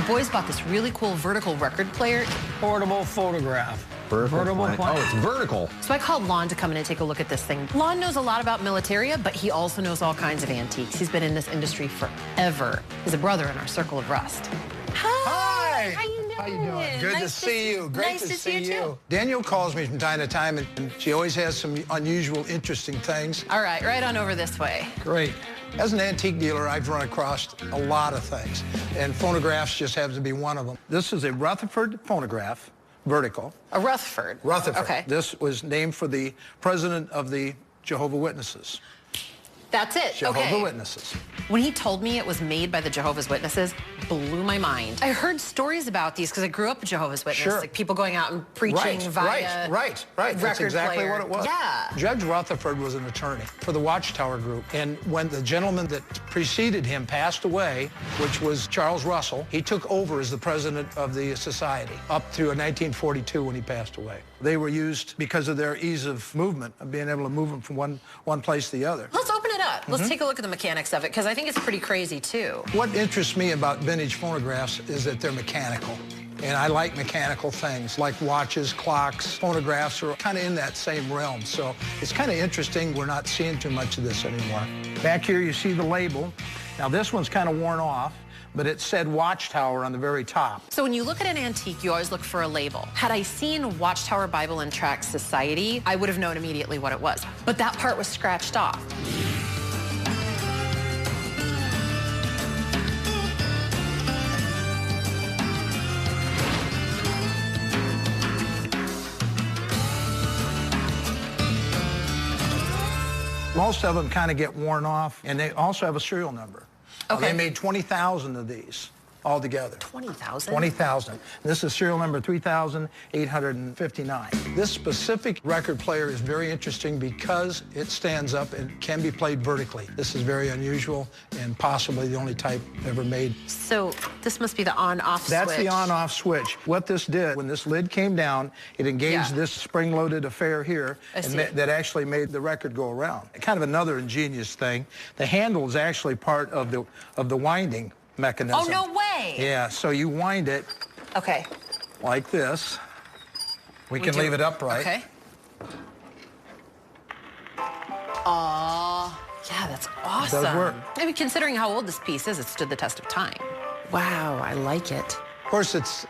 boys bought this really cool vertical record player. Portable phonograph. Vertical plant. plant. Oh, it's vertical. So I called Lon to come in and take a look at this thing. Lon knows a lot about militaria, but he also knows all kinds of antiques. He's been in this industry forever. He's a brother in our circle of rust. Hi. How you doing? How you doing? Good to see you. Great nice to see you, see you. too. Danielle calls me from time to time, and she always has some unusual, interesting things. All right, right on over this way. Great. As an antique dealer, I've run across a lot of things, and phonographs just happens to be one of them. This is a Rutherford phonograph, vertical. A Rutherford. Rutherford. Okay. This was named for the president of the Jehovah's Witnesses. That's it. Jehovah's Witnesses. When he told me it was made by the Jehovah's Witnesses, blew my mind. I heard stories about these because I grew up a Jehovah's Witness, Sure. like people going out and preaching via Right. That's record exactly player. what it was. Yeah. Judge Rutherford was an attorney for the Watchtower Group, and when the gentleman that preceded him passed away, which was Charles Russell, he took over as the president of the society up through 1942 when he passed away. They were used because of their ease of movement, of being able to move them from one place to the other. Let's open it up. Let's take a look at the mechanics of it, because I think it's pretty crazy, too. What interests me about vintage phonographs is that they're mechanical. And I like mechanical things, like watches, clocks, phonographs are kind of in that same realm. So it's kind of interesting we're not seeing too much of this anymore. Back here you see the label. Now this one's kind of worn off, but it said Watchtower on the very top. So when you look at an antique, you always look for a label. Had I seen Watchtower Bible and Tract Society, I would have known immediately what it was. But that part was scratched off. Most of them kind of get worn off, and they also have a serial number. Okay. They made 20,000 of these altogether. 20,000? 20,000. This is serial number 3,859. This specific record player is very interesting because it stands up and can be played vertically. This is very unusual and possibly the only type ever made. So this must be the on-off switch. That's the on-off switch. What this did, when this lid came down, it engaged this spring-loaded affair here that actually made the record go around. Kind of another ingenious thing. The handle is actually part of the winding mechanism. Oh, no way! Yeah, so you wind it Okay. like this. We can leave it upright. Okay. Aw, yeah, that's awesome. It does work. I mean, considering how old this piece is, it stood the test of time. Wow, I like it. Of course, it's